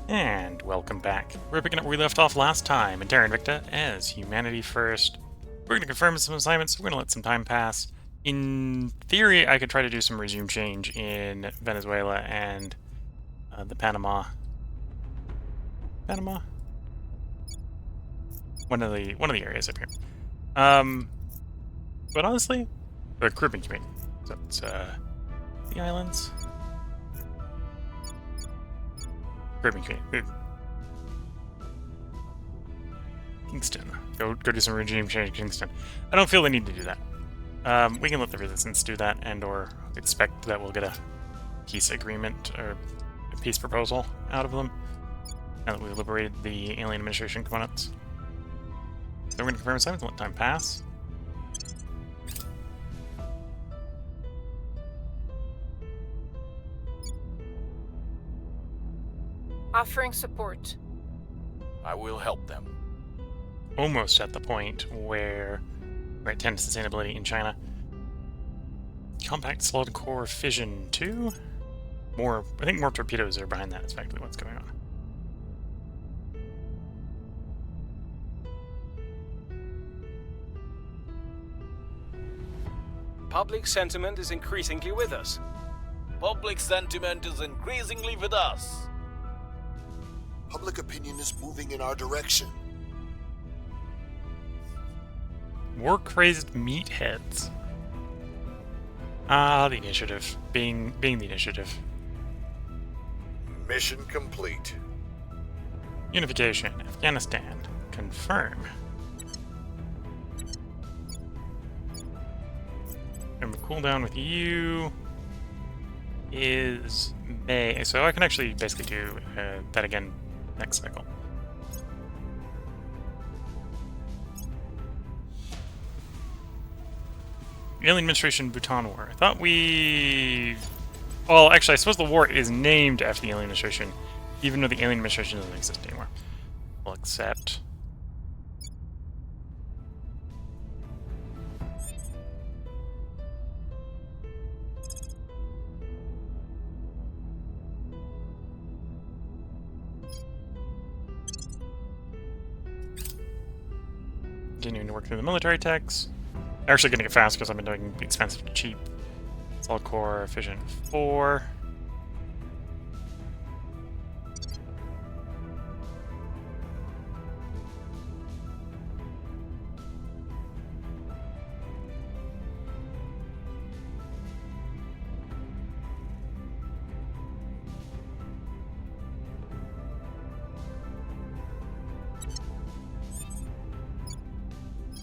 And welcome back. We're picking up where we left off last time in Terra Invicta as Humanity First. We're going to confirm some assignments, we're going to let some time pass. In theory, I could try to do some resume change in Venezuela and the Panama? One of the areas up here. But honestly, the Caribbean community. So it's the islands. Caribbean community. Kingston. Go do some regime change in Kingston. I don't feel the need to do that. We can let the Resistance do that, and or expect that we'll get a peace agreement or a peace proposal out of them now that we've liberated the alien administration components. So we're going to confirm assignments and let time pass. Offering support. I will help them. Almost at the point where we're at 10 sustainability in China. Compact slowed core fission 2. I think more torpedoes are behind that. Is effectively what's going on. Public sentiment is increasingly with us. Public sentiment is increasingly with us. Public opinion is moving in our direction. War-crazed meatheads. Ah, the initiative. Being the initiative. Mission complete. Unification. Afghanistan. Confirm. And the cooldown with you is May. So I can actually basically do that again next cycle. Alien Administration Bhutan War. I thought we... Well, actually, I suppose the war is named after the Alien Administration, even though the Alien Administration doesn't exist anymore. We'll accept. Continuing to work through the military techs. Actually going to get fast because I've been doing expensive to cheap. Solid core efficient 4.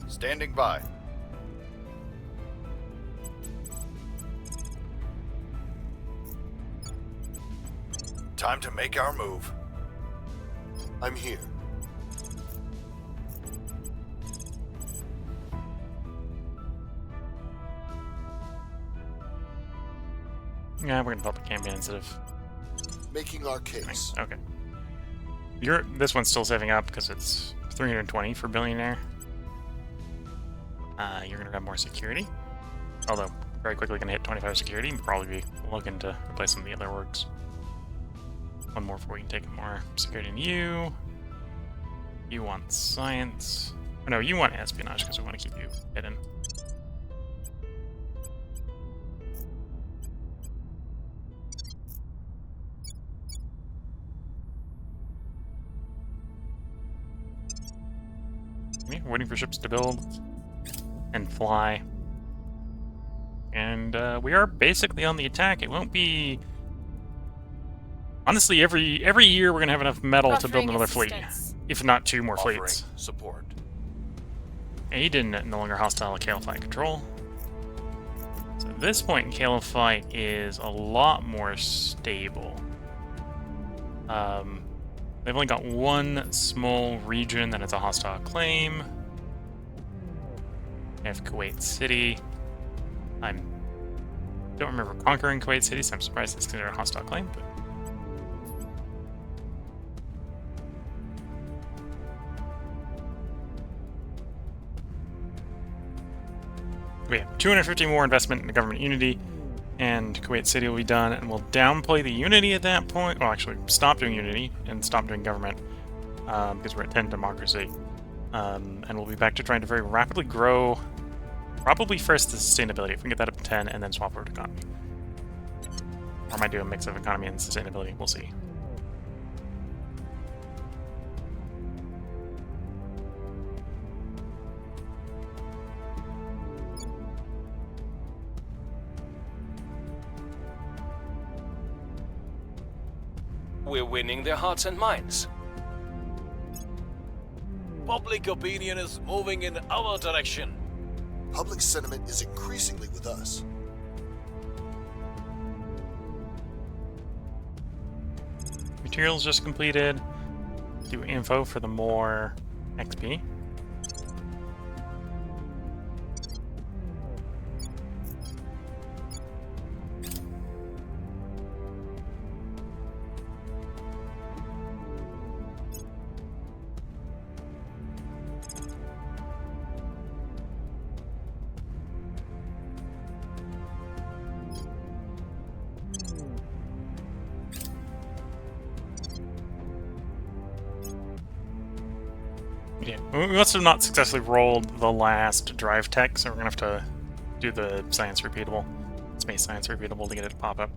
Standing by. Time to make our move. I'm here. Yeah, we're gonna public campaign instead of Making our case. okay. This one's still saving up because it's 320 for billionaire. You're gonna grab more security, although very quickly gonna hit 25 security and probably be looking to replace some of the other orgs. One more before we can take more security in you. You want science. Oh, no, you want espionage because we want to keep you hidden. Yeah, waiting for ships to build and fly. And we are basically on the attack. It won't be... Honestly, every year we're going to have enough metal to build another fleet. If not 2 more Offering fleets. support. Aiden no longer hostile to Calify control. So this point in Calify is a lot more stable. They've only got 1 small region that has a hostile claim. They have Kuwait City. I don't remember conquering Kuwait City, so I'm surprised it's considered a hostile claim. But we have 250 more investment in the government unity. and Kuwait City will be done, and we'll downplay the Unity at that point. Well, actually, stop doing Unity and stop doing government, because we're at 10 democracy. And we'll be back to trying to very rapidly grow, probably first the sustainability, if we can get that up to 10, and then swap over to economy. Or I might do a mix of economy and sustainability, we'll see. We're winning their hearts and minds. Public opinion is moving in our direction. Public sentiment is increasingly with us. Materials just completed. Do info for the more XP. Yeah, we must have not successfully rolled the last drive tech, so we're gonna have to do the science repeatable, space science repeatable to get it to pop up.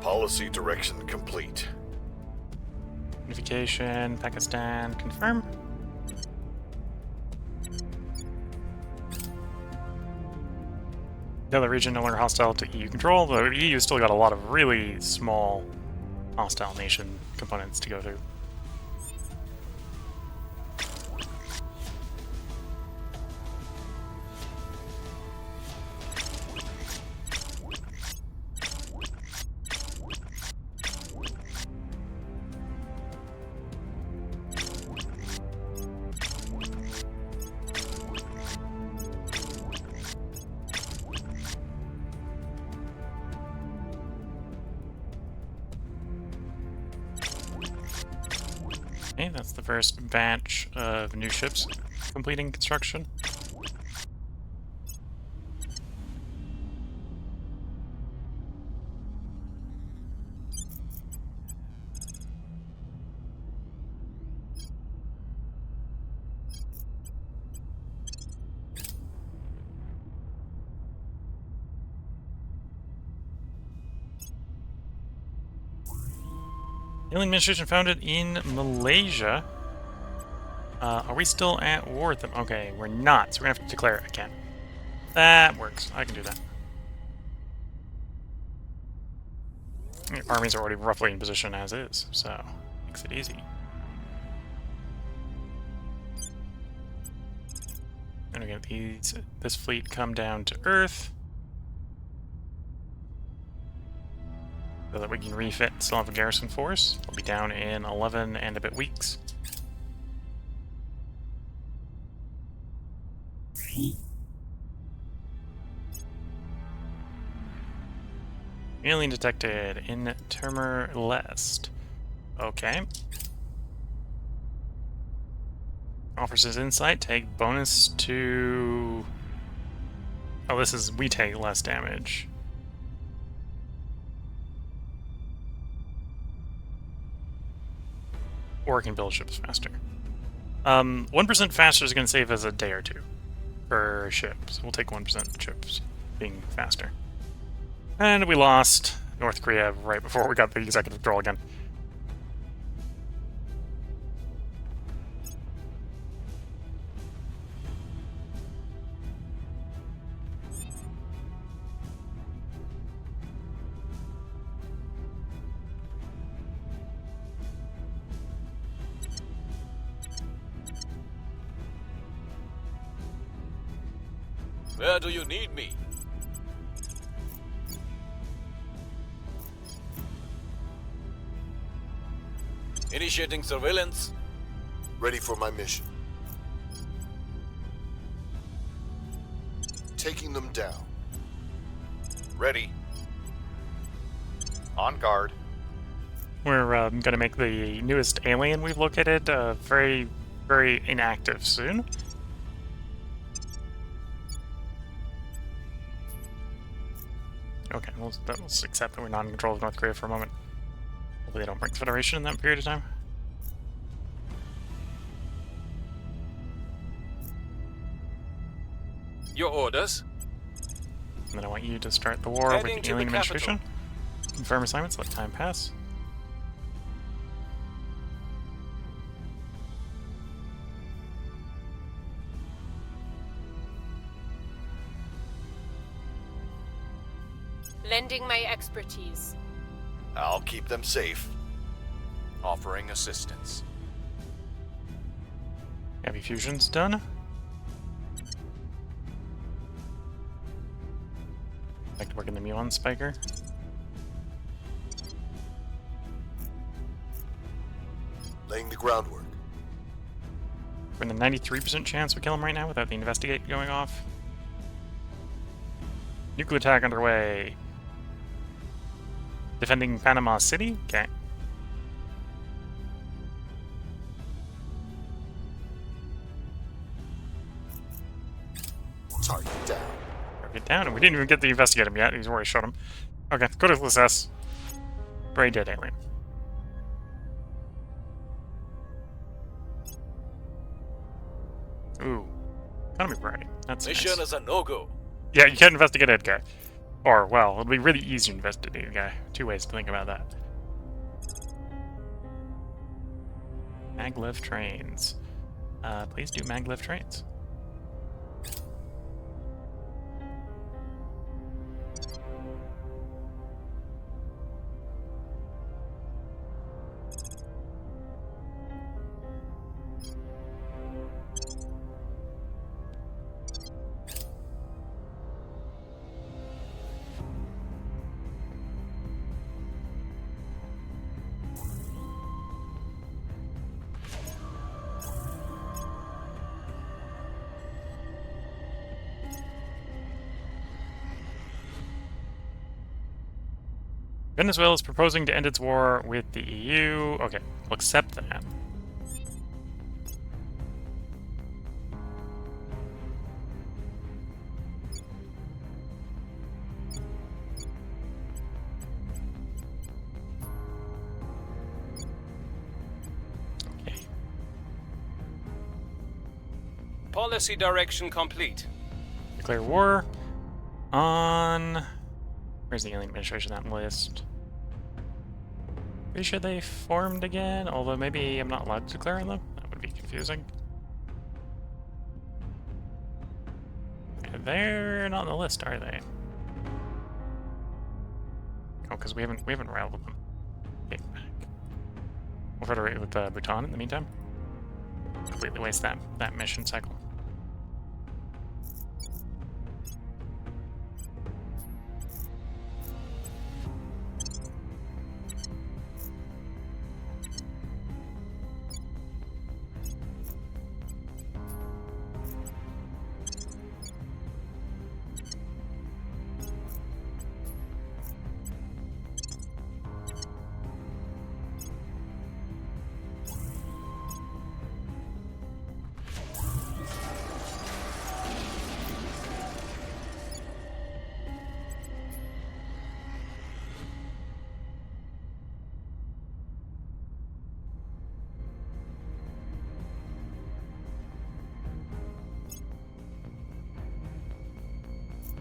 Policy direction complete. Unification, Pakistan, confirm. The other region no longer hostile to EU control, though EU still got a lot of really small hostile nation components to go through. Okay, that's the first batch of new ships completing construction. Alien administration founded in Malaysia. Are we still at war with them? Okay, we're not, so we're gonna have to declare it again. That works. I can do that. The armies are already roughly in position as is, so makes it easy. And we get this fleet come down to Earth, so that we can refit and still have a garrison force. We'll be down in 11 and a bit weeks. Alien detected in Timor-Leste. Okay. Offers his insight. Take bonus to... Oh, this is... We take less damage. Or can build ships faster. 1% faster is going to save us a day or two per ship. So we'll take 1% ships being faster. And we lost North Korea right before we got the executive withdrawal again. Where do you need me? Initiating surveillance. Ready for my mission. Taking them down. Ready. On guard. We're going to make the newest alien we've located very, very inactive soon. Okay, we'll accept that we're not in control of North Korea for a moment. Hopefully they don't break the Federation in that period of time. Your orders? And then I want you to start the war Heading with to the alien the capital. administration. Confirm assignments, let time pass. Lending my expertise. I'll keep them safe. Offering assistance. Heavy fusion's done. Like to work in the muon spiker. Laying the groundwork. We're in a 93% chance we kill him right now without the investigate going off. Nuclear attack underway. Defending Panama City? Okay. Target down. Get down, and we didn't even get to investigate him yet. He's already shot him. Okay, go to SS. Brain dead alien. Ooh. Economy priority. That's Mission nice. is a no-go. Yeah, you can't investigate Ed guy. Or, well, it'll be really easy to investigate a guy. Two ways to think about that. Maglev trains. Please do maglev trains. Venezuela is proposing to end its war with the EU. Okay, we'll accept that. Okay. Policy direction complete. Declare war on... Where's the alien administration on that list? Pretty sure they formed again, although maybe I'm not allowed to declare on them. That would be confusing. They're not on the list, are they? Oh, because we haven't riled them. Take it back. We'll federate with Bhutan in the meantime. Completely waste that mission cycle.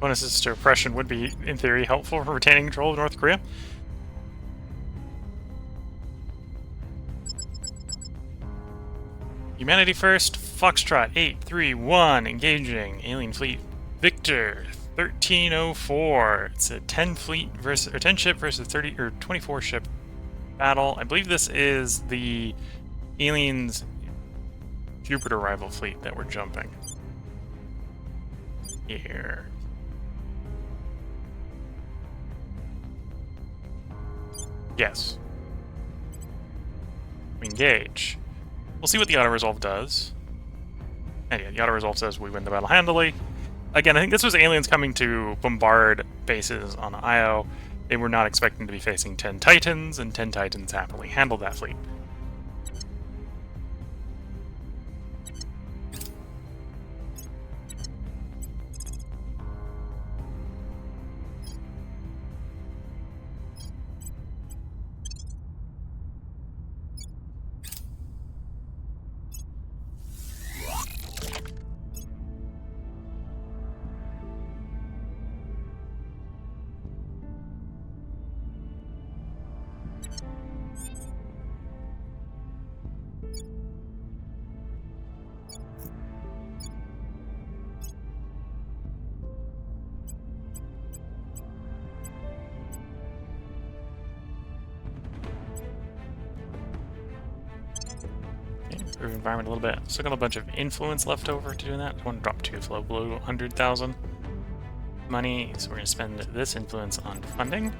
Bonuses to oppression would be, in theory, helpful for retaining control of North Korea. Humanity first, Foxtrot 831, engaging alien fleet Victor 1304. It's a 10 fleet versus or 10 ship versus 30 or 24 ship battle. I believe this is the aliens Jupiter rival fleet that we're jumping here. Yes. We engage. We'll see what the auto-resolve does. And yeah, the auto-resolve says we win the battle handily. Again, I think this was aliens coming to bombard bases on Io. They were not expecting to be facing 10 Titans, and 10 Titans happily handled that fleet. Improve environment a little bit. Still got a bunch of influence left over to do that. I want to drop 2 flow below 100,000 money, so we're going to spend this influence on funding.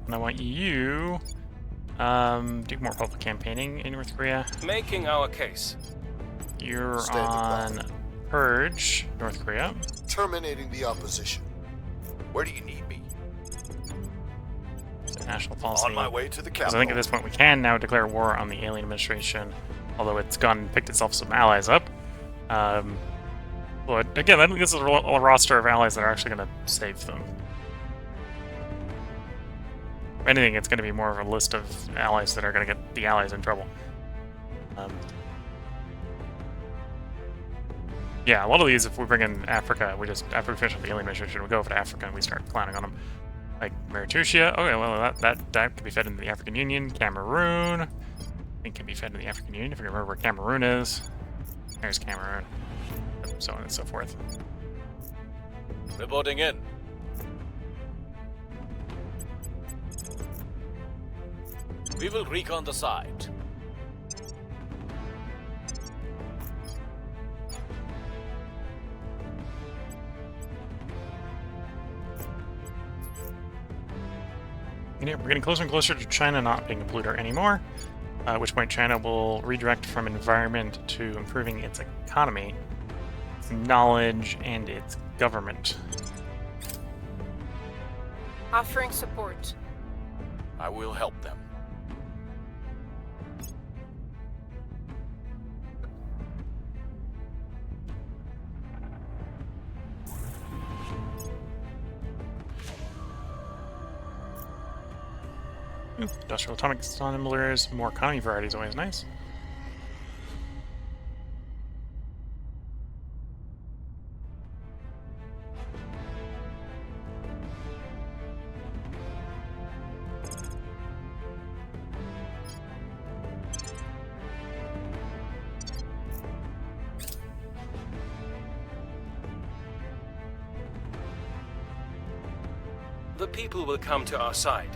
And I want you do more public campaigning in North Korea. Making our case. You're Standing on by. Purge, North Korea. Terminating the opposition. Where do you need me? So national policy. On my way to the Because I think at capital. this point we can now declare war on the alien administration, although it's gone and picked itself some allies up. But again, I think this is a roster of allies that are actually going to save them. If anything, it's going to be more of a list of allies that are going to get the allies in trouble. Yeah, a lot of these, if we bring in Africa, after we finish with the alien administration, we go over to Africa and we start clowning on them. Like Maritusia, okay, well, that can be fed into the African Union. Cameroon, I think can be fed into the African Union, if you remember where Cameroon is. There's Cameroon. So on and so forth. Reporting in. We will recon the site. We're getting closer and closer to China not being a polluter anymore, at which point China will redirect from environment to improving its economy, its knowledge, and its government. Offering support. I will help them. Industrial atomic assemblers, more economy variety is always nice. The people will come to our side.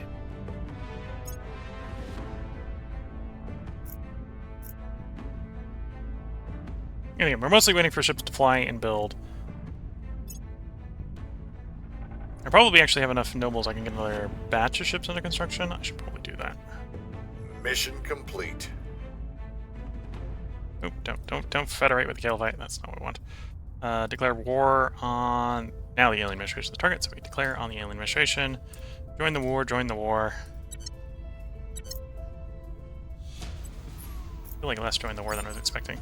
Anyway, we're mostly waiting for ships to fly and build. I probably actually have enough nobles I can get another batch of ships under construction. I should probably do that. Mission complete. Oop, don't federate with the Caliph. That's not what we want. Declare war on... Now the alien administration is the target, so we declare on the alien administration. Join the war, join the war. I feel like less join the war than I was expecting.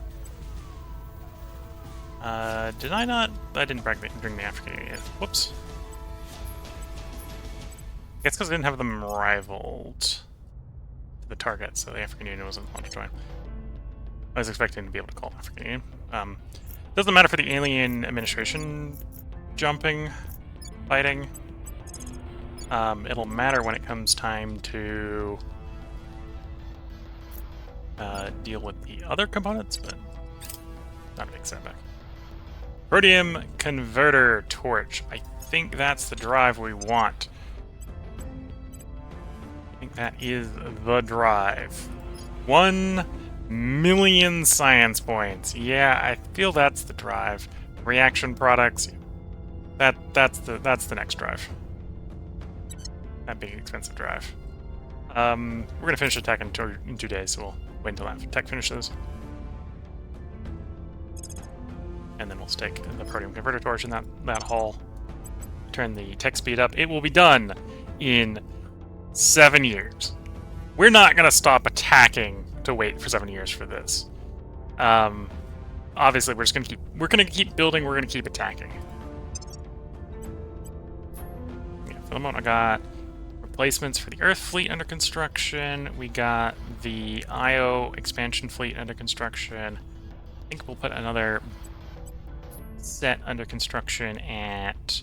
Did I not? I didn't bring the African Union. Whoops. I guess because I didn't have them rivaled to the target, so the African Union wasn't allowed to join. I was expecting to be able to call the African Union. Doesn't matter for the alien administration jumping, fighting. It'll matter when it comes time to deal with the other components, but not a big setback. Protium converter torch. I think that's the drive we want. I think that is the drive. 1,000,000 science points. Yeah, I feel that's the drive. Reaction products. That's the next drive. That big expensive drive. We're gonna finish the tech in 2 days, so we'll wait until that tech finishes. And then we'll stick the protium converter torch in that hull. Turn the tech speed up. It will be done in 7 years. We're not gonna stop attacking to wait for 7 years for this. Obviously, we're gonna keep building. We're gonna keep attacking. Yeah, for the moment, I got replacements for the Earth fleet under construction. We got the IO expansion fleet under construction. I think we'll put another set under construction at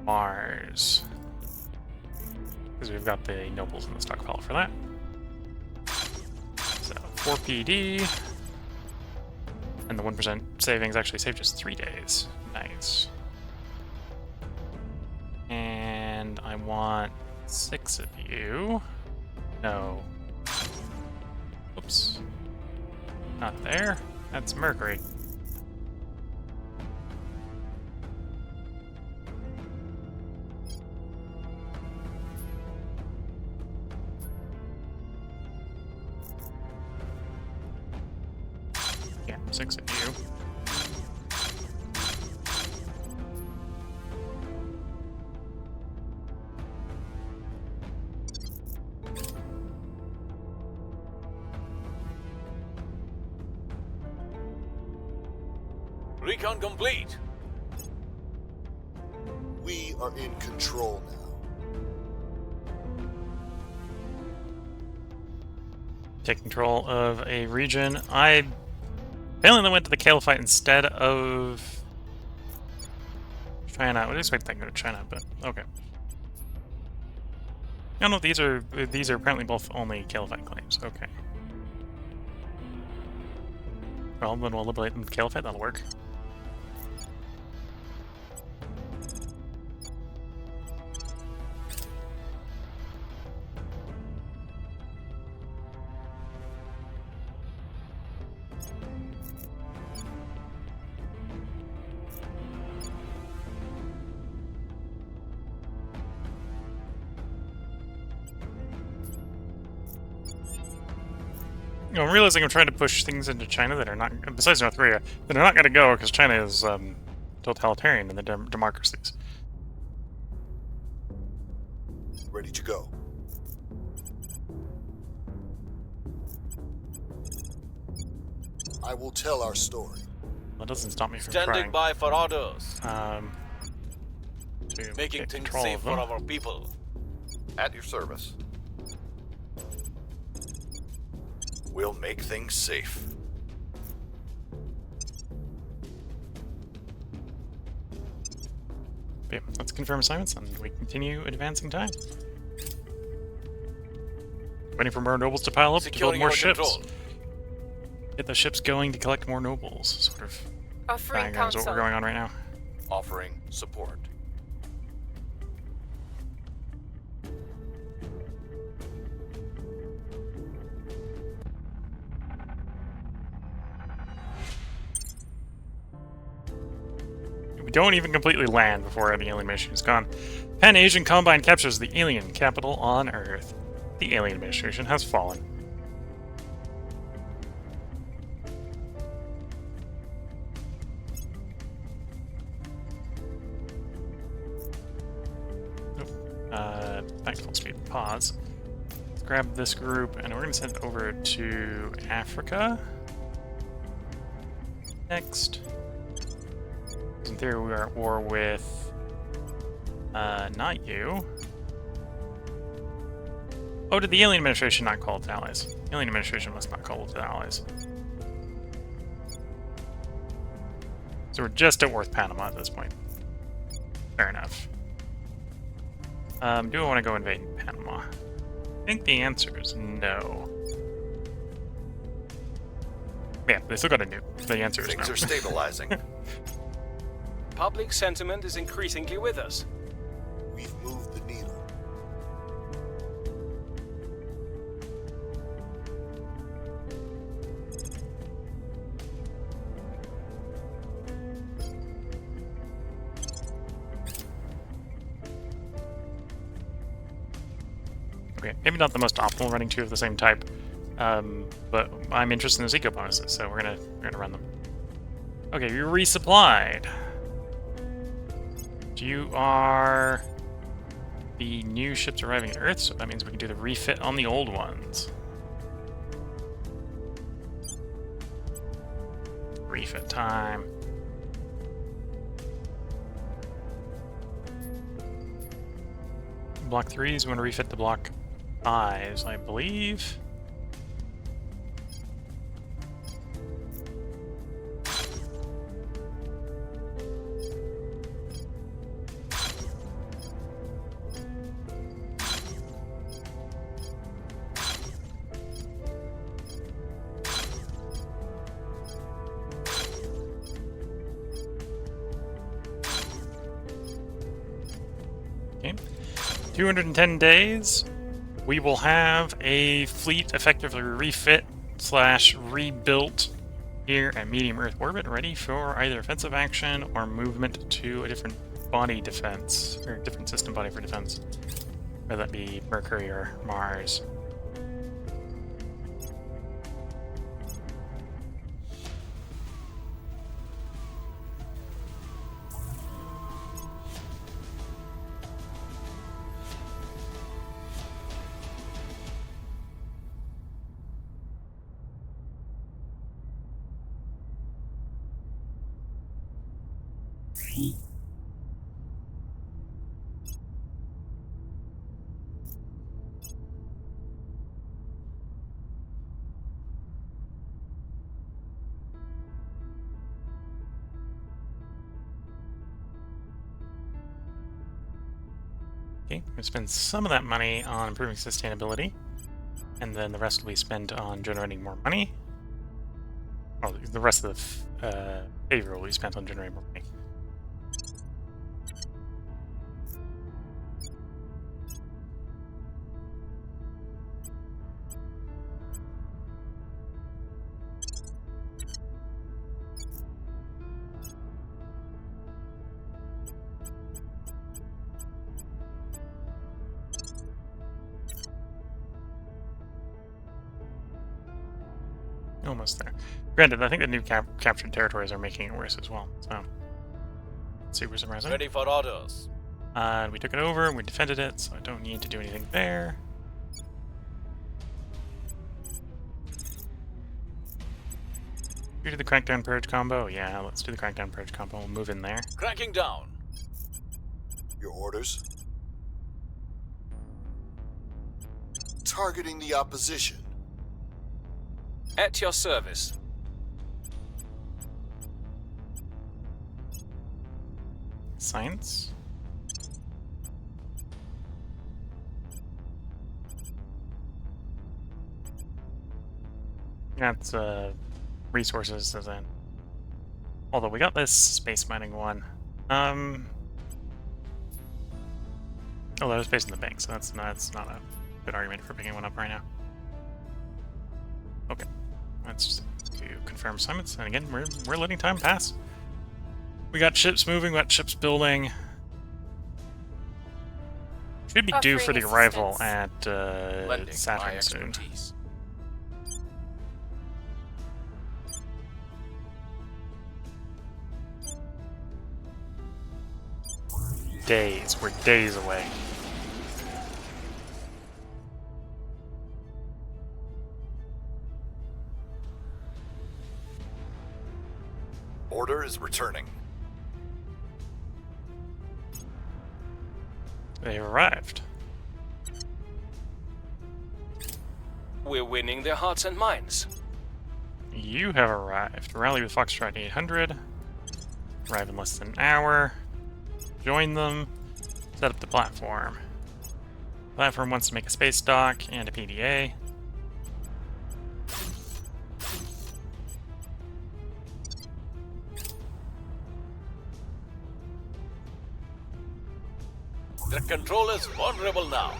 Mars, because we've got the nobles in the stockpile for that. So 4 PD, and the 1% savings actually saved us 3 days. Nice. And I want 6 of you. No. Oops. Not there. That's Mercury. Yeah, 6 of you. Recon complete. We are in control now. Take control of a region. I apparently went to the Caliphate instead of China. I would expect that to go to China, but okay. No, no, these are apparently both only Caliphate claims. Okay. Well, then we'll liberate the Caliphate. That'll work. You know, I'm realizing I'm trying to push things into China that are not, besides North Korea, that are not going to go because China is totalitarian in the democracies. Ready to go. I will tell our story. That doesn't stop me from Standing trying. by for orders. To Making get things control safe of for them. our people. At your service. We'll make things safe. Okay, let's confirm assignments and we continue advancing time. Waiting for more nobles to pile up to build Securing more our ships. control. Get the ships going to collect more nobles. Sort of Offering diagrams what counsel. we're going on right now. Offering support. We don't even completely land before the alien mission is gone. Pan-Asian Combine captures the alien capital on Earth. The alien administration has fallen. Back to full speed. Pause. Let's grab this group, and we're going to send it over to Africa. Next. In theory, we are at war with... not you. Oh, did the alien administration not call its allies? The alien administration must not call its allies. So we're just at Worth Panama at this point. Fair enough. Do I want to go invade Panama? I think the answer is no. Yeah, they still got a nuke. The answer is Things no. are stabilizing. Public sentiment is increasingly with us. We've moved the needle. Okay, maybe not the most optimal running two of the same type, but I'm interested in those eco bonuses, so we're gonna run them. Okay, you're resupplied. You are the new ships arriving at Earth, so that means we can do the refit on the old ones. Refit time. Block 3s, we want to refit the block 5s, I believe. Okay. 210 days, we will have a fleet effectively refit / rebuilt here at medium Earth orbit, ready for either offensive action or movement to a different body defense, or different system body for defense, whether that be Mercury or Mars. Okay, we spend some of that money on improving sustainability, and then the rest will be spent on generating more money. Well, the rest of the favor will be spent on generating more money. Almost there. Granted, I think the new captured territories are making it worse as well, so super surprising. Ready for orders. We took it over and we defended it, so I don't need to do anything there. You do the Crackdown Purge combo? Yeah, let's do the Crackdown Purge combo. We'll move in there. Cracking down. Your orders? Targeting the opposition. At your service. Science. That's resources as in. Although we got this space mining one. Oh, that was based in the bank, so that's not a good argument for picking one up right now. Okay, let's just do confirm assignments, and again, we're letting time pass. We got ships moving, we got ships building. Should be due for the Offering arrival assistance. at Lending my Saturn soon. expertise. Days, we're days away. Order is returning. They've arrived. We're winning their hearts and minds. You have arrived. Rally with Foxtrot 800. Arrive in less than an hour. Join them. Set up the platform. Platform wants to make a space dock and a PDA. The control is vulnerable now.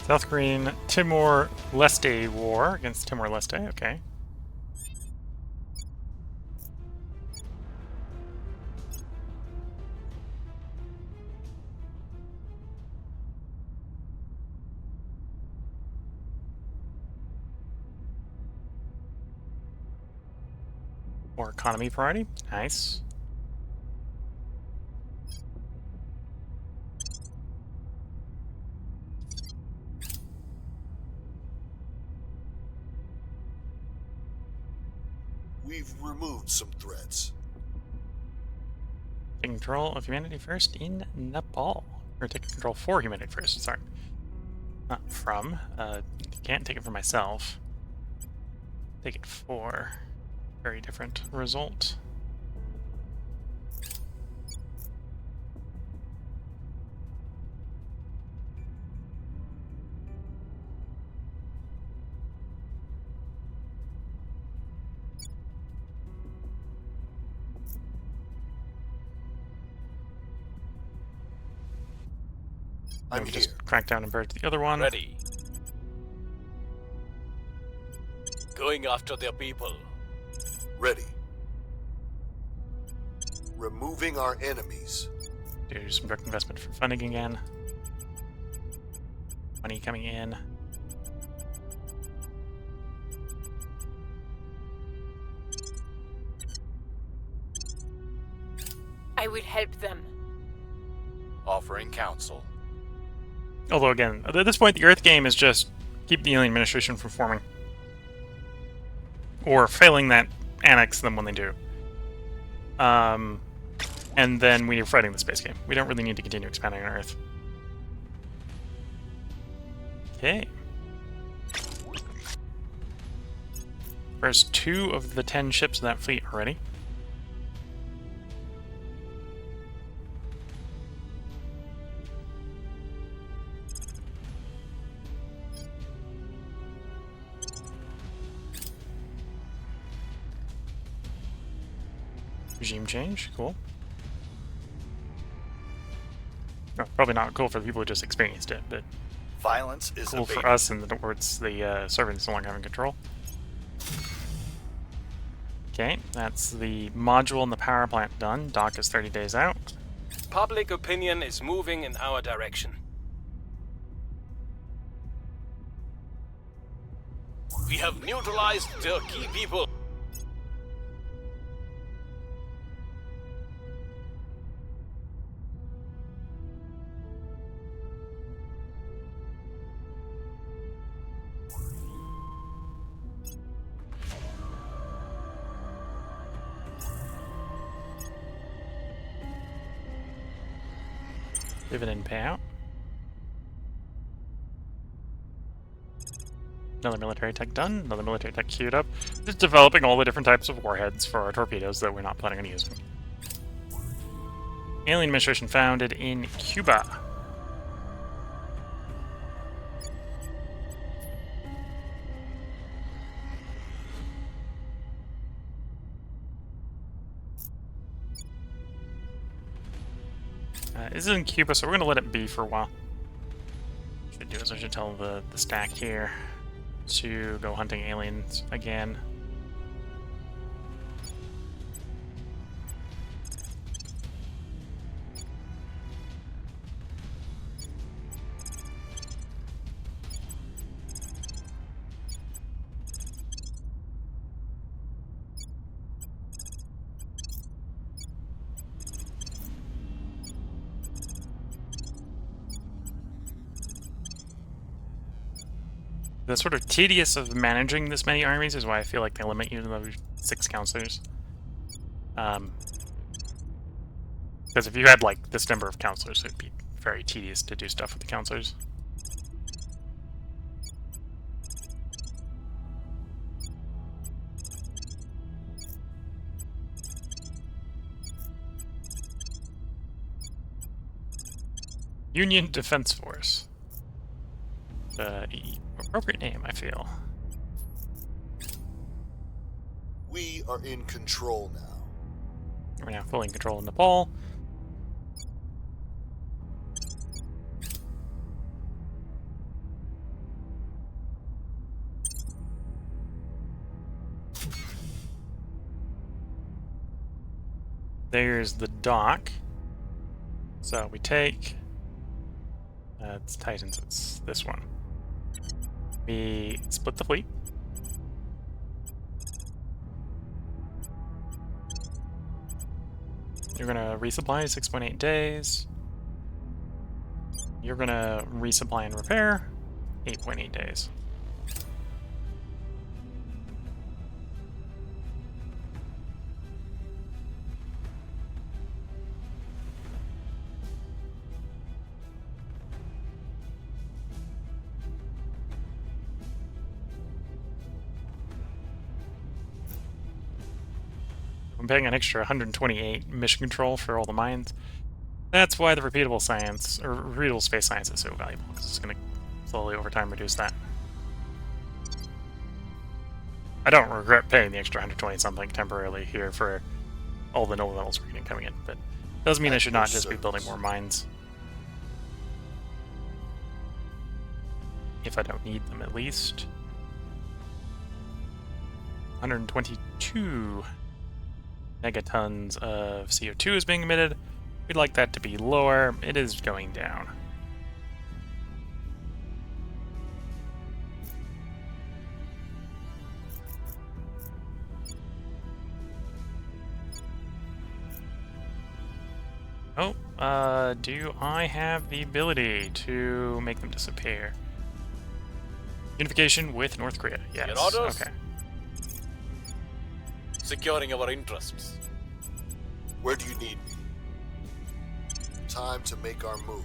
South Korean Timor-Leste war against Timor-Leste, okay. More economy priority, nice. We've removed some threats. Taking control of humanity first in Nepal. Or taking control for humanity first, sorry. Not from. Can't take it for myself. Take it for. Very different result. I'm We here. just crack down and bird the other one. Ready. Going after their people. Ready. Removing our enemies. Do some direct investment for funding again. Money coming in. I will help them. Offering counsel. Although again, at this point the Earth game is just keep the alien administration from forming. Or failing that, annex them when they do. And then we are fighting the space game. We don't really need to continue expanding on Earth. Okay. First 2 of the 10 ships of that fleet already. Regime change, cool. Oh, probably not cool for the people who just experienced it, but Violence is cool abating. for us in the words the servants no longer having control. Okay, that's the module and the power plant done. Dock is 30 days out. Public opinion is moving in our direction. We have neutralized their key people. Dividend payout. Another military tech done. Another military tech queued up. Just developing all the different types of warheads for our torpedoes that we're not planning on using. Alien administration founded in Cuba. This is in Cuba, so we're going to let it be for a while. What I should do is I should tell the stack here to go hunting aliens again. The sort of tedious of managing this many armies is why I feel like they limit you to those 6 counselors. Because if you had, like, this number of counselors, it'd be very tedious to do stuff with the counselors. Union Defense Force. The appropriate name, I feel. We are in control now. We're now fully in control of Nepal. There's the dock. So we take... it's Titan, so it's this one. We split the fleet. You're gonna resupply 6.8 days. You're gonna resupply and repair 8.8 days. I'm paying an extra 128 mission control for all the mines. That's why the repeatable science, or repeatable space science, is so valuable, because it's going to slowly over time reduce that. I don't regret paying the extra 120 something temporarily here for all the noble metals we're getting coming in, but it does mean I should not just be building more mines. If I don't need them, at least. 122 megatons of CO2 is being emitted. We'd like that to be lower. It is going down. Oh, do I have the ability to make them disappear? Unification with North Korea. Yes. Your orders? Okay. Securing our interests. Where do you need me? Time to make our move.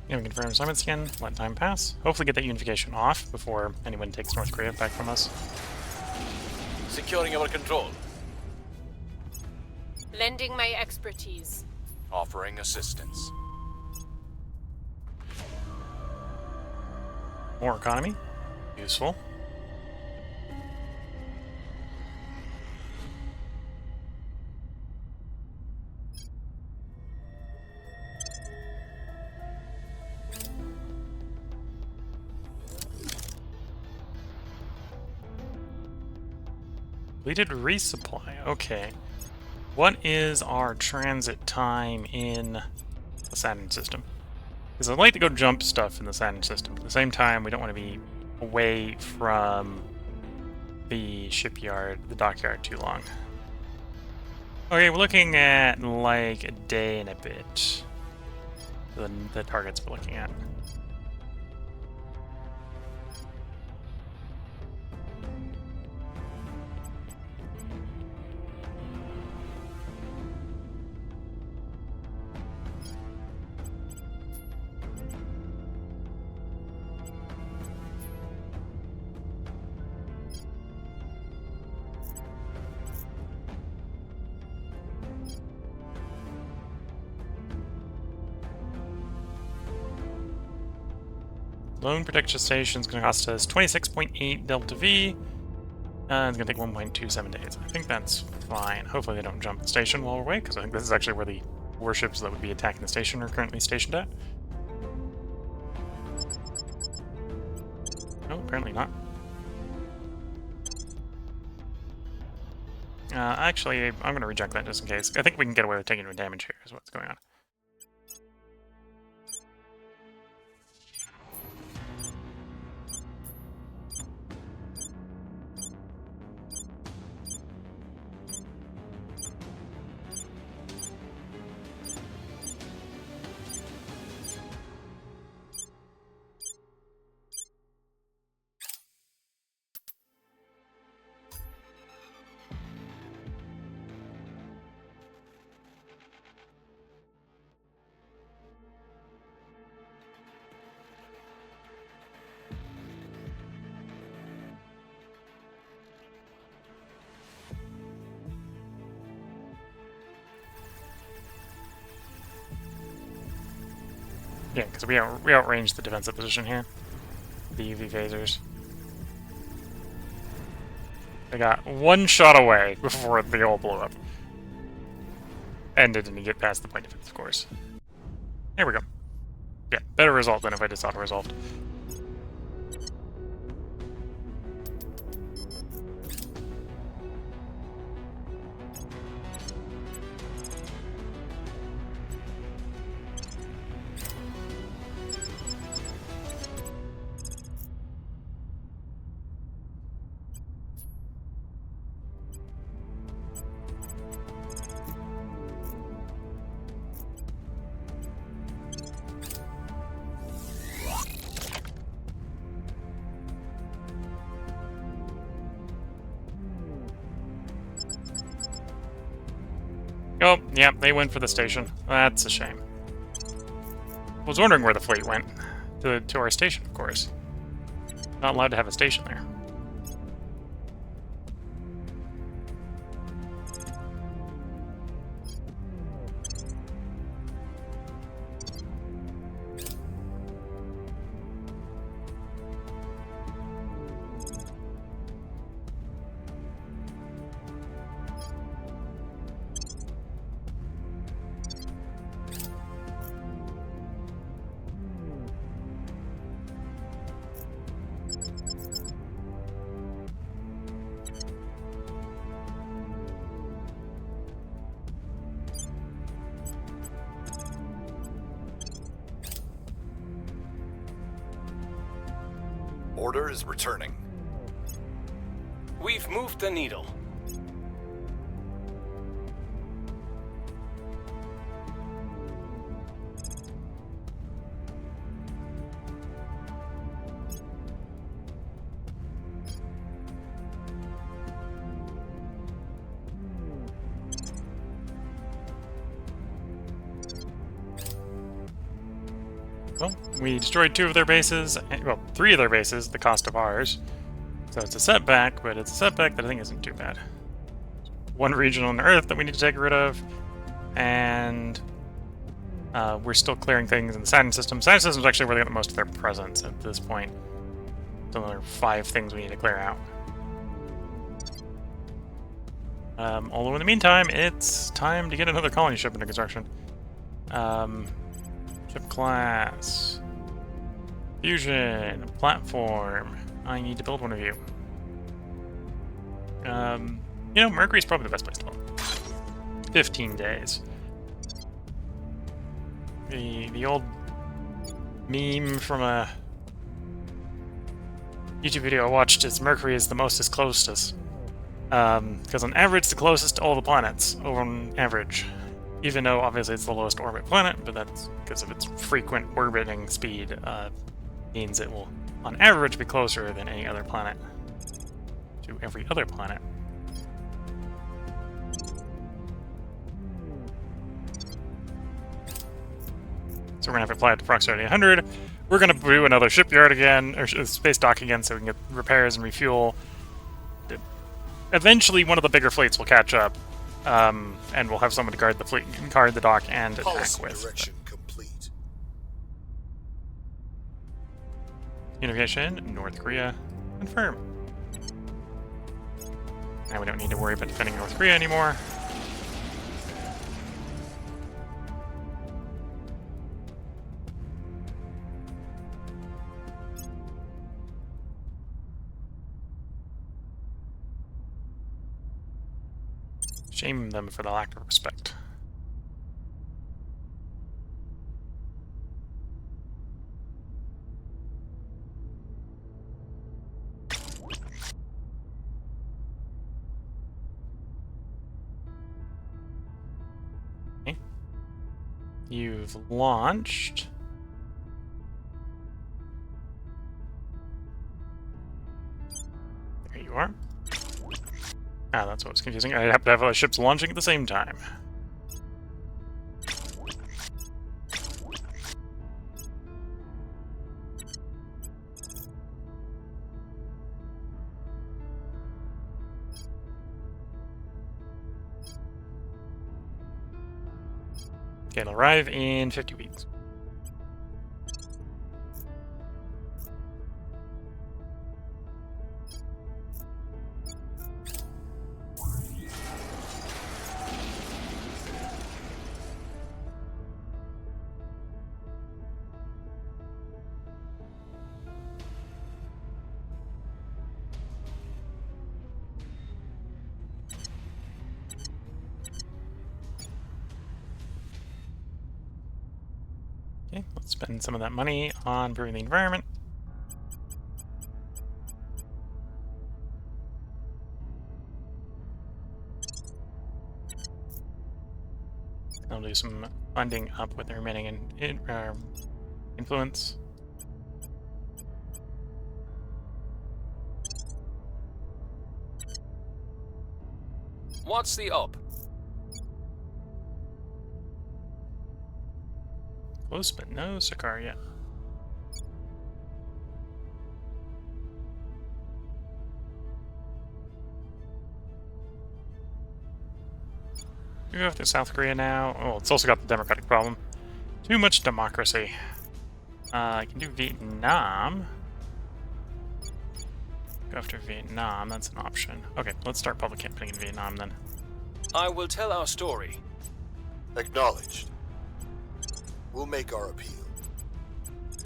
And we confirm assignments again, let time pass. Hopefully get that unification off before anyone takes North Korea back from us. Securing our control. Lending my expertise. Offering assistance. More economy. Useful. Completed resupply. Okay. What is our transit time in the Saturn system? Because I'd like to go jump stuff in the Saturn system. At the same time, we don't want to be away from the shipyard, the dockyard, too long. Okay, we're looking at like a day and a bit. The targets we're looking at. Lone protection station is going to cost us 26.8 delta V. It's going to take 1.27 days. I think that's fine. Hopefully they don't jump the station while we're away, because I think this is actually where the warships that would be attacking the station are currently stationed at. No, apparently not. Actually, I'm going to reject that just in case. I think we can get away with taking no damage here, is what's going on. Yeah, because we outranged the defensive position here. The UV phasers. They got one shot away before they all blew up. And didn't get past the point defense, of course. There we go. Yeah, better result than if I just auto-resolved. Oh, yeah, they went for the station. That's a shame. I was wondering where the fleet went. To our station, of course. Not allowed to have a station there. Order is returning. We've moved the needle. Well, we destroyed 2 of their bases, well, 3 of their bases, the cost of ours. So it's a setback, but it's a setback that I think isn't too bad. 1 region on Earth that we need to take rid of, and we're still clearing things in the Saturn system. Saturn system is actually where they got most of their presence at this point. So another 5 things we need to clear out. Although in the meantime, it's time to get another colony ship into construction. Ship class. Fusion. Platform. I need to build one of you. You know, Mercury's probably the best place to build. 15 days. The old meme from a YouTube video I watched is Mercury is the closest. Because on average, the closest to all the planets, over on average. Even though, obviously, it's the lowest orbit planet, but that's because of its frequent orbiting speed, means it will, on average, be closer than any other planet to every other planet. So we're going to have to fly it to proximity 100. We're going to do another shipyard again, or space dock again, so we can get repairs and refuel. Eventually, one of the bigger fleets will catch up. And we'll have someone to guard the fleet, guard the dock, and attack Policy with. direction complete. Unification, North Korea, confirm. Now we don't need to worry about defending North Korea anymore. Shame them for the lack of respect. Okay. You've launched. There you are. Ah, that's what was confusing. I have to have ships launching at the same time. Okay, it'll arrive in 50 weeks. Okay, let's spend some of that money on improving the environment. I'll do some funding up with the remaining influence. What's the up? Close, but no Sakar yet. We go after South Korea now. Oh, it's also got the democratic problem. Too much democracy. I can do Vietnam. Go after Vietnam, that's an option. Okay, let's start public campaigning in Vietnam then. I will tell our story. Acknowledged. We'll make our appeal.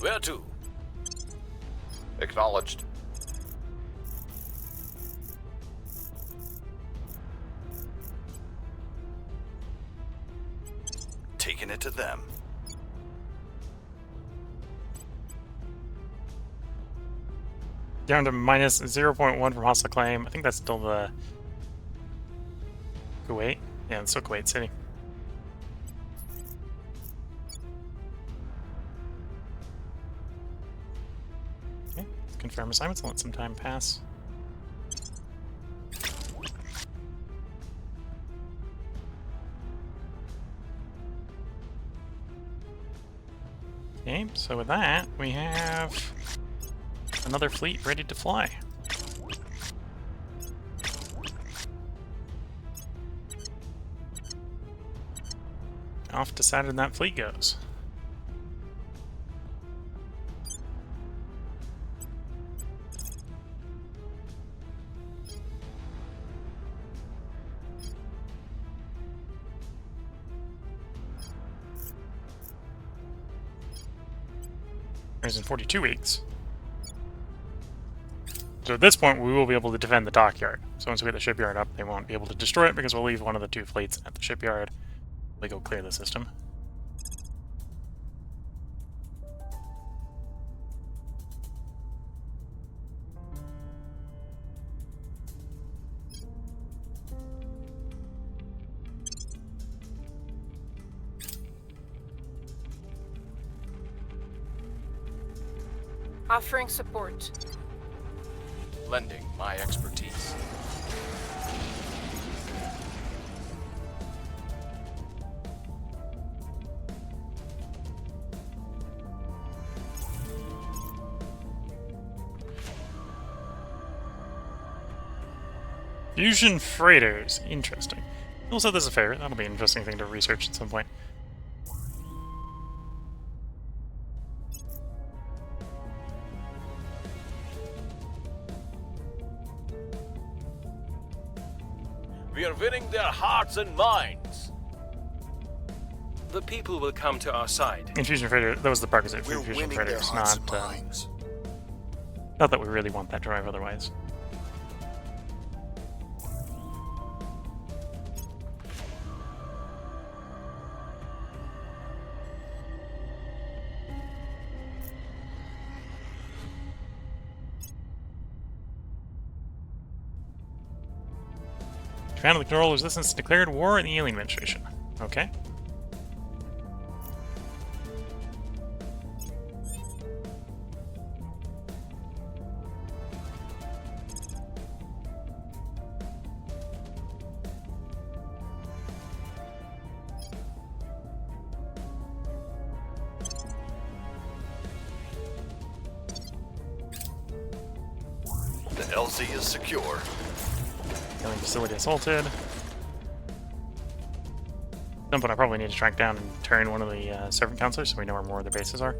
Where to? Acknowledged. Taking it to them. Down to minus 0.1 from hostile claim. I think that's still the Kuwait. Yeah, it's still Kuwait City. Okay, let's confirm assignments and let some time pass. Okay, so with that, we have another fleet ready to fly. Off to Saturn that fleet goes. There's in 42 weeks. So at this point, we will be able to defend the dockyard. So once we get the shipyard up, they won't be able to destroy it because we'll leave one of the two fleets at the shipyard. They go clear the system. Offering support. Lending my expertise. Fusion freighters. Interesting. We'll set this a fair. That'll be an interesting thing to research at some point. We are winning their hearts and minds. The people will come to our side. Infusion freighter, that was the prerequisite for We're infusion winning their freighters, hearts not, and minds. not that we really want that drive otherwise. Found the control resistance declared war in the alien administration. Okay. The LZ is secure. Alien facility assaulted. At some point I probably need to track down and turn one of the servant counselors so we know where more of their bases are.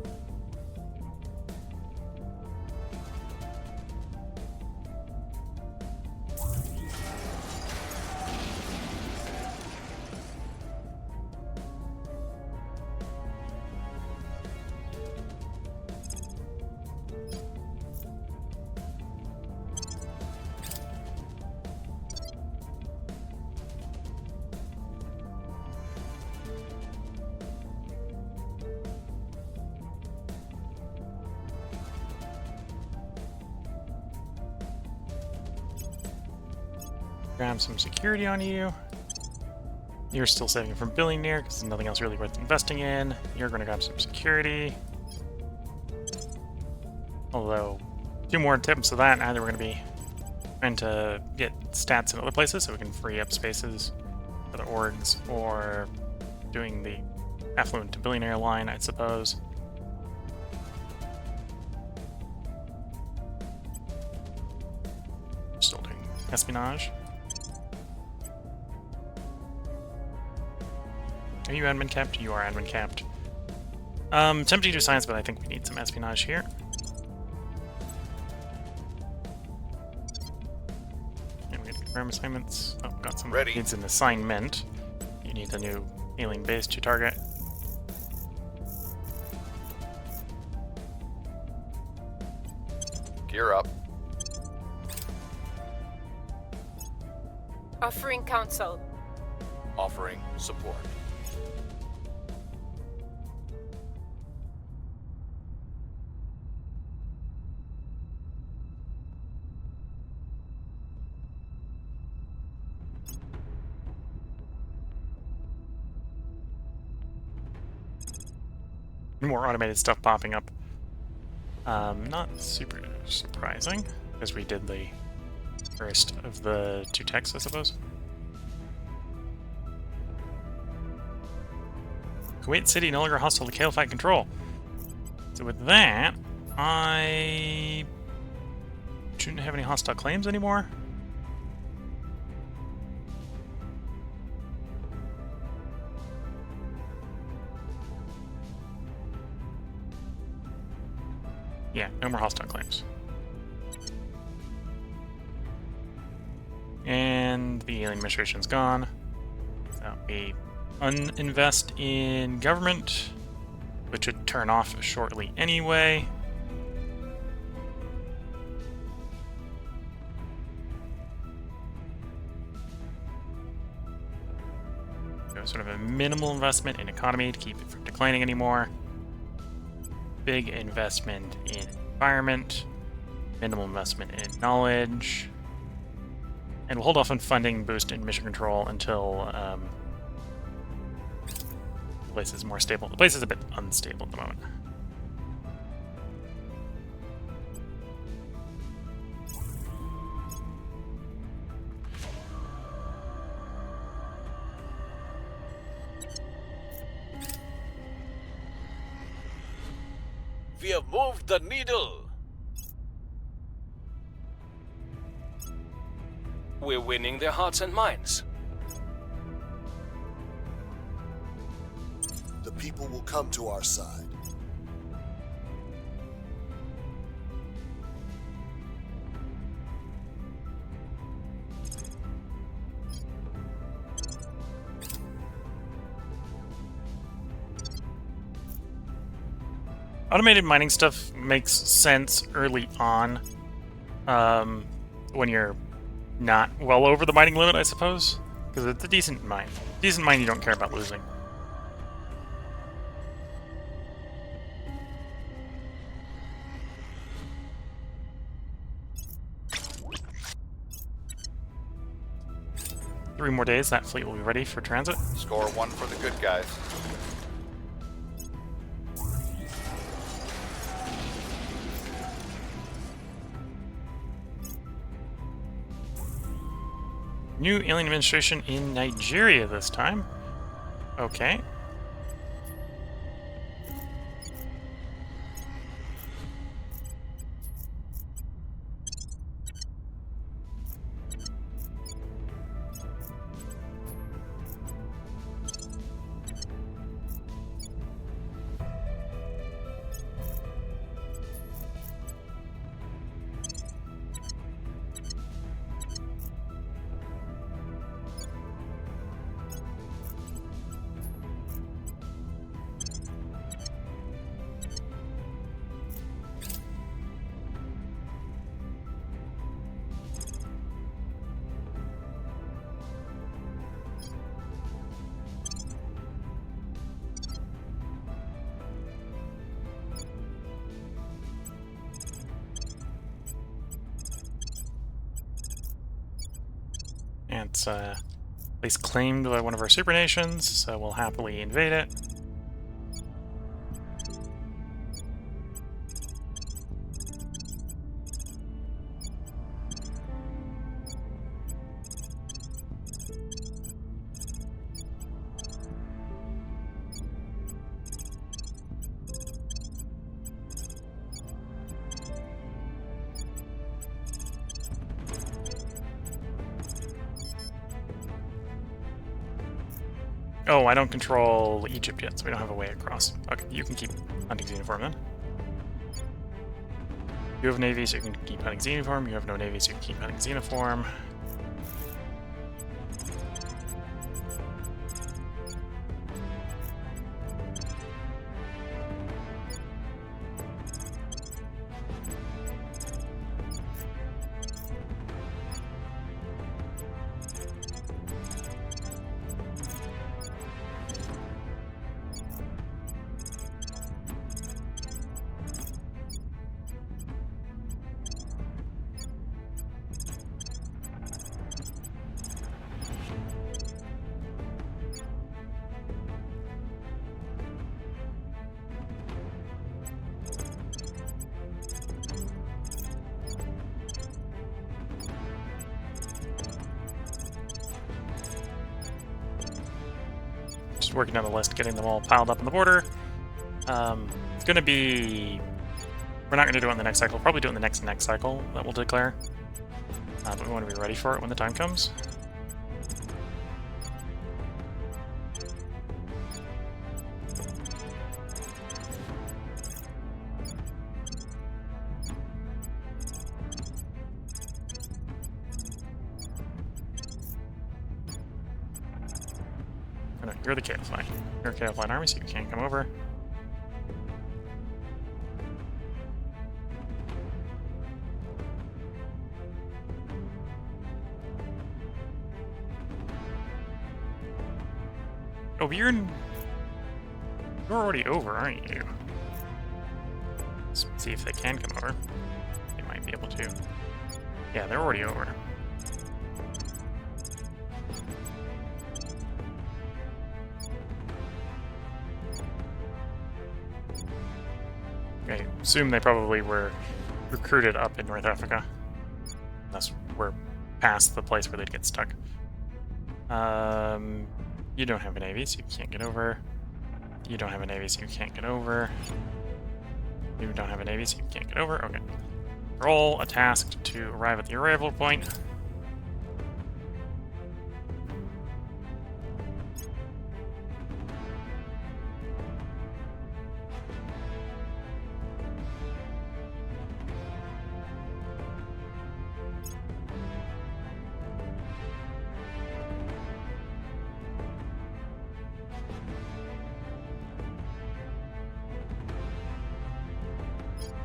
Grab some security on you. You're still saving from billing near because there's nothing else really worth investing in. You're going to grab some security. Although, 2 more attempts of that, either we're going to be trying to get stats in other places so we can free up spaces for the orgs, or doing the affluent to billionaire line, I suppose. Still doing espionage. Are you admin capped? You are admin capped. Tempted to do science, but I think we need some espionage here. And we get confirm assignments. Oh, got some Ready. needs an assignment. You need a new alien base to target. Gear up. Offering counsel. Offering support. More automated stuff popping up. Not super surprising, because we did the first of the 2 techs, I suppose. Kuwait City no longer hostile to Caliphate control. So with that, I shouldn't have any hostile claims anymore. Yeah, no more hostile claims. And the alien administration's gone. So we uninvest in government, which would turn off shortly anyway. So sort of a minimal investment in economy to keep it from declining anymore. Big investment in environment, minimal investment in knowledge, and we'll hold off on funding boost in mission control until the place is more stable. The place is a bit unstable at the moment. We have moved the needle. We're winning their hearts and minds. The people will come to our side. Automated mining stuff makes sense early on, when you're not well over the mining limit, I suppose, because it's a decent mine. Decent mine you don't care about losing. Three more days, that fleet will be ready for transit. Score 1 for the good guys. New alien administration in Nigeria this time. Okay. And it's at least claimed by one of our super nations, so we'll happily invade it. Oh, I don't control Egypt yet, so we don't have a way across. Okay, you can keep hunting Xenoform then. You have navy, so you can keep hunting Xenoform. You have no navy, so you can keep hunting Xenoform. Just working on the list, getting them all piled up on the border. It's going to be... We're not going to do it in the next cycle. Probably do it in the next cycle that we'll declare. But we want to be ready for it when the time comes. Oh, no, you're the Chaos Line. You're a Chaos Line army, so you can't come over. Oh, but you're already over, aren't you? Let's see if they can come over. They might be able to. Yeah, they're already over. I assume they probably were recruited up in North Africa. Unless we're past the place where they'd get stuck. You don't have a navy, so you can't get over. You don't have a navy, so you can't get over. You don't have a navy, so you can't get over. Okay. Roll a task to arrive at the arrival point.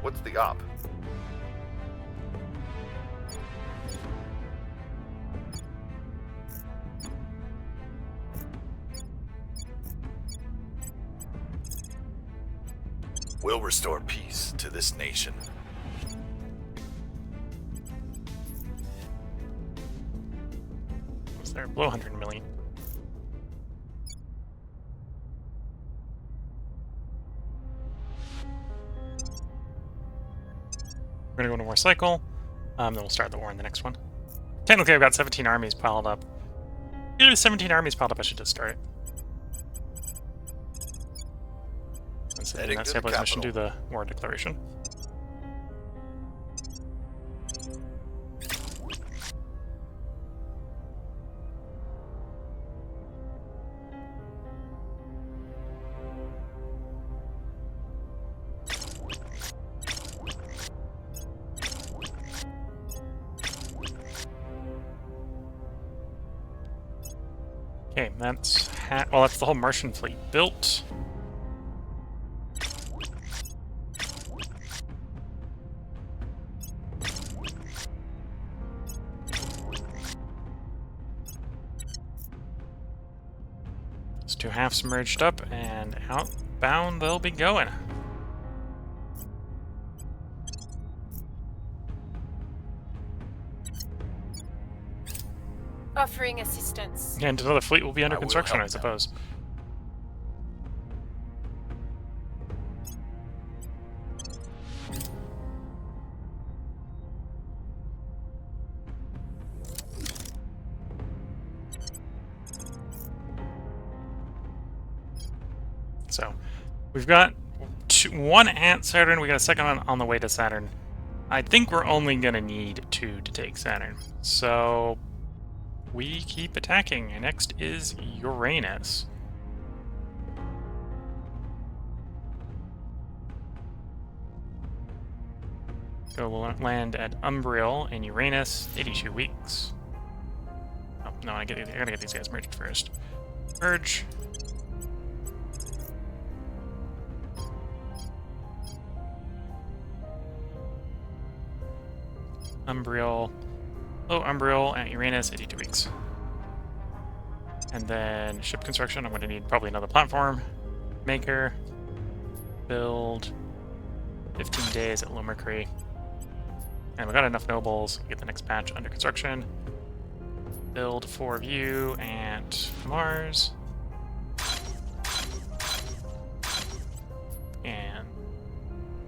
What's the op? We'll restore peace to this nation. Was there below 100 million? We're gonna go into war cycle. Then we'll start the war in the next one. Technically, I've got 17 armies piled up. If there's 17 armies piled up, I should just start it. And so Heading that to the stabilized mission, do capital. the war declaration. Okay, that's well, that's the whole Martian fleet built. Those two halves merged up, and outbound they'll be going. Offering assistance. And another fleet will be under I will construction, help I suppose. So, we've got one at Saturn, we got a second one on the way to Saturn. I think we're only going to need 2 to take Saturn. So, we keep attacking. And next is Uranus. Go land at Umbriel in Uranus, 82 weeks. Oh, no, I gotta get these guys merged first. Merge. Umbriel. Oh, Umbriel at Uranus, 82 weeks. And then ship construction, I'm going to need probably another platform. Maker. Build. 15 days at Low Mercury. And we got enough nobles to get the next batch under construction. Build 4 of you at Mars. And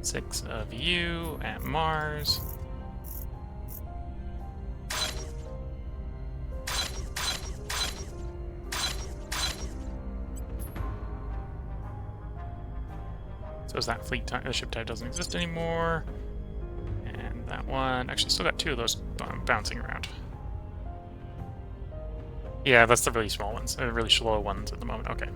6 of you at Mars. So is that fleet type, the ship type doesn't exist anymore. And that one, actually still got 2 of those bouncing around. Yeah, that's the really small ones, the really slow ones at the moment, okay.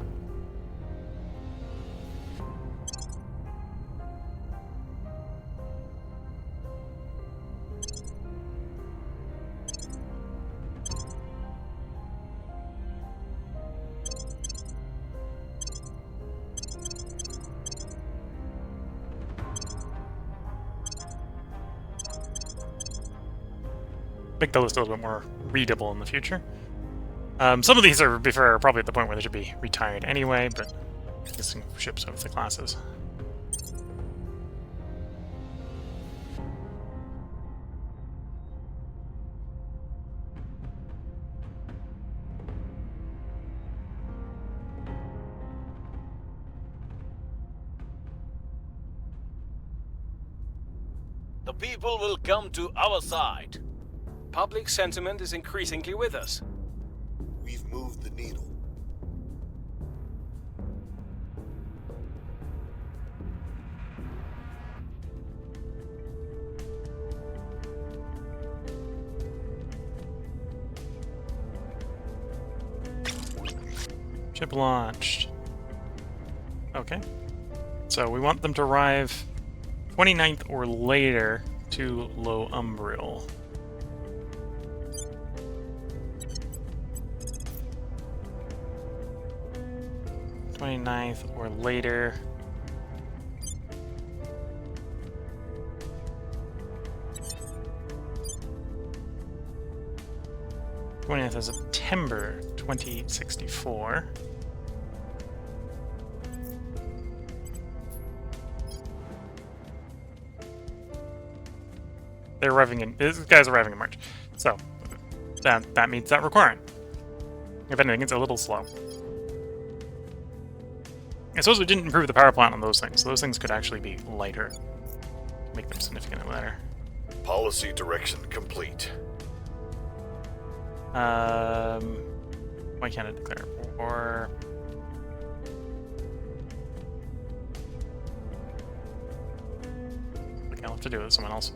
Make the list a little bit more readable in the future. Some of these are probably at the point where they should be retired anyway, but missing ships of the classes. The people will come to our side. Public sentiment is increasingly with us. We've moved the needle. Ship launched. Okay. So we want them to arrive 29th or later to Low Umbriel. '29th or later. 20th of September 2064. They're arriving in. These guys are arriving in March, so that meets that requirement. If anything, it's a little slow. I suppose we didn't improve the power plant on those things, so those things could actually be lighter, make them significantly lighter. Policy direction complete. Why can't I declare war? Like I'll have to do it with someone else.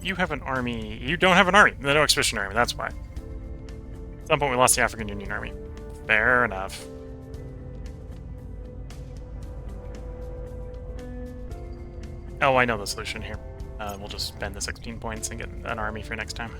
You have an army. You don't have an army. No expeditionary army, that's why. At some point we lost the African Union Army. Fair enough. Oh, I know the solution here. We'll just spend the 16 points and get an army for next time.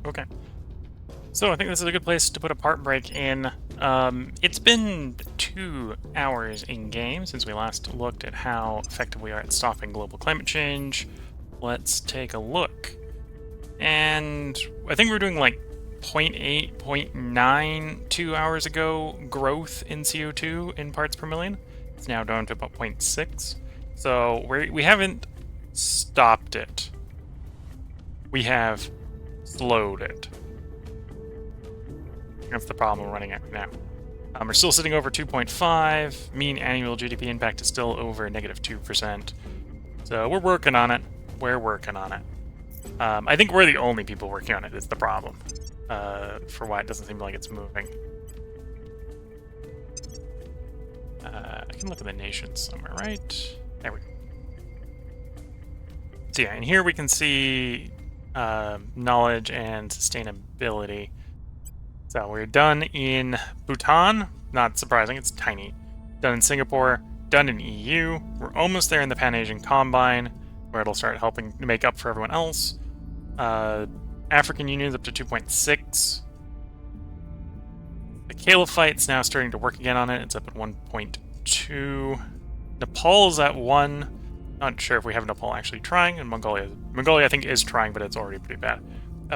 Okay. So I think this is a good place to put a part break in. It's been 2 hours in game since we last looked at how effective we are at stopping global climate change. Let's take a look. And I think we were doing like 0.8, 0.9 2 hours ago growth in CO2 in parts per million. It's now down to about 0.6. So we haven't stopped it. We have slowed it. That's the problem we're running at now. We're still sitting over 2.5. Mean annual GDP impact is still over -2%. So we're working on it. We're working on it. I think we're the only people working on it is the problem. For why it doesn't seem like it's moving. I can look at the nations somewhere, right? There we go. So yeah, and here we can see knowledge and sustainability. So we're done in Bhutan, not surprising, it's tiny. Done in Singapore, done in EU. We're almost there in the Pan-Asian Combine, where it'll start helping to make up for everyone else. African Union's up to 2.6. The Caliphite's now starting to work again on it. It's up at 1.2. Nepal's at 1. Not sure if we have Nepal actually trying, and Mongolia I think is trying, but it's already pretty bad.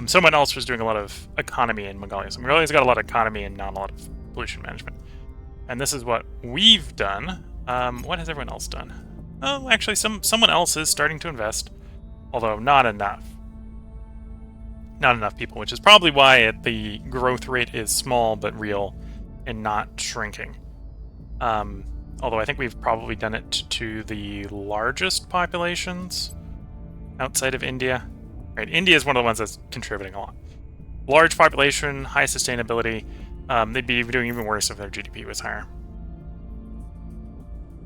Someone else was doing a lot of economy in Mongolia. So Mongolia's got a lot of economy and not a lot of pollution management. And this is what we've done. What has everyone else done? Oh, actually, someone else is starting to invest, although not enough. Not enough people, which is probably why the growth rate is small but real and not shrinking. Although I think we've probably done it to the largest populations outside of India. Right, India is one of the ones that's contributing a lot. Large population, high sustainability. They'd be doing even worse if their GDP was higher.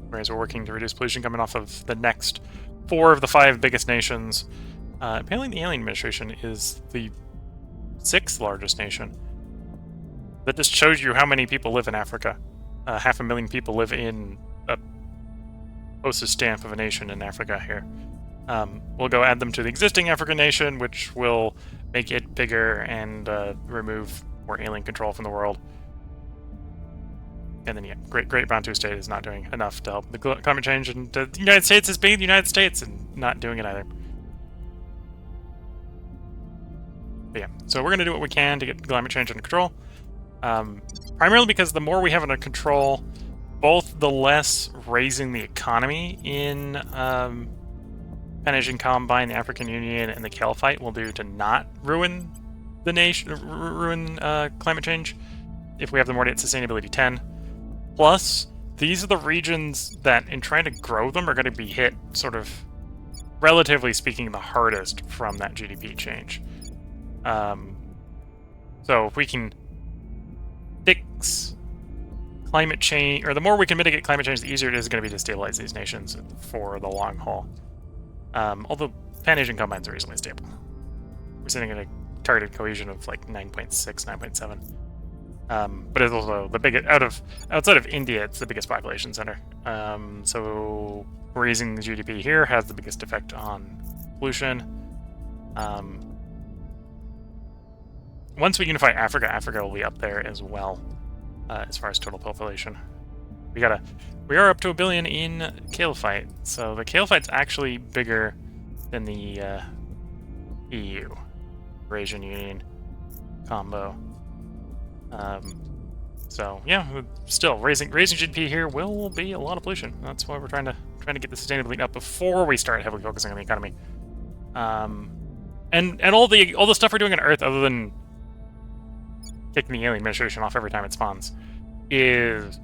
Whereas we're working to reduce pollution coming off of the next 4 of the 5 biggest nations. Apparently the Alien Administration is the 6th largest nation. That just shows you how many people live in Africa. 500,000 people live in a postage stamp of a nation in Africa here. We'll go add them to the existing African nation, which will make it bigger and remove more alien control from the world. And then, yeah, Great Bantu State is not doing enough to help the climate change, and the United States is being the United States and not doing it either. But yeah, so we're going to do what we can to get climate change under control. Primarily because the more we have under control, both the less raising the economy in Pan-Asian Combine, the African Union, and the Caliphite will do to not ruin the nation, ruin climate change if we have them already at sustainability 10. Plus, these are the regions that, in trying to grow them, are going to be hit, sort of, relatively speaking, the hardest from that GDP change. So if we can fix climate change, or the more we can mitigate climate change, the easier it is going to be to stabilize these nations for the long haul. Although Pan-Asian combines are reasonably stable. We're sitting at a targeted cohesion of like 9.6, 9.7. But it's also the biggest outside of India. It's the biggest population center. So raising the GDP here has the biggest effect on pollution. Once we unify Africa, Africa will be up there as well, as far as total population. We are up to 1 billion in Kalephite, so the Kalephite's actually bigger than the EU, Eurasian Union combo. So yeah, still raising GDP here will be a lot of pollution. That's why we're trying to get the sustainability up before we start heavily focusing on the economy. And all the stuff we're doing on Earth, other than kicking the alien administration off every time it spawns, is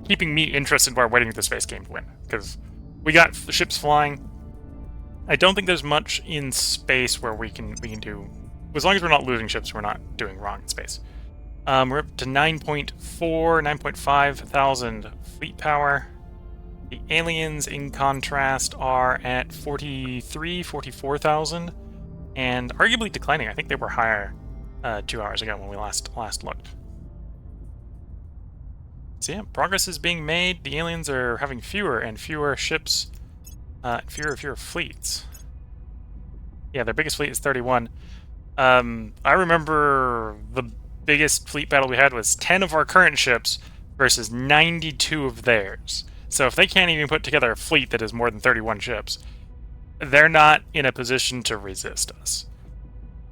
keeping me interested while waiting for the space game to win. Because we got the ships flying. I don't think there's much in space where we can do, as long as we're not losing ships, we're not doing wrong in space. We're up to 9.5 thousand fleet power. The aliens, in contrast, are at 44,000, and arguably declining. I think they were higher 2 hours ago when we last looked. So yeah, progress is being made. The aliens are having fewer and fewer ships, fewer fleets. Yeah, their biggest fleet is 31. I remember the biggest fleet battle we had was 10 of our current ships versus 92 of theirs. So if they can't even put together a fleet that is more than 31 ships, they're not in a position to resist us.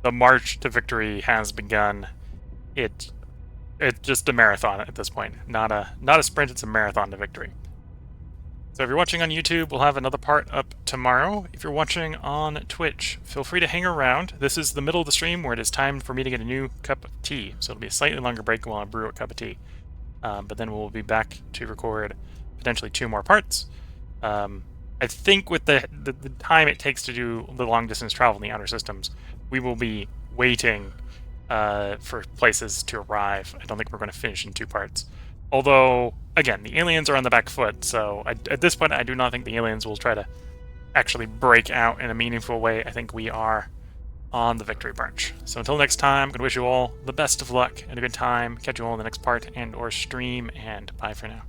The march to victory has begun. It's just a marathon at this point. Not a sprint, it's a marathon to victory. So if you're watching on YouTube, we'll have another part up tomorrow. If you're watching on Twitch, feel free to hang around. This is the middle of the stream where it is time for me to get a new cup of tea. So it'll be a slightly longer break while I brew a cup of tea. But then we'll be back to record potentially 2 more parts. I think with the time it takes to do the long distance travel in the outer systems, we will be waiting for places to arrive. I don't think we're going to finish in 2 parts. Although, again, the aliens are on the back foot, so at this point I do not think the aliens will try to actually break out in a meaningful way. I think we are on the victory march. So until next time, I'm going to wish you all the best of luck and a good time. Catch you all in the next part and or stream, and bye for now.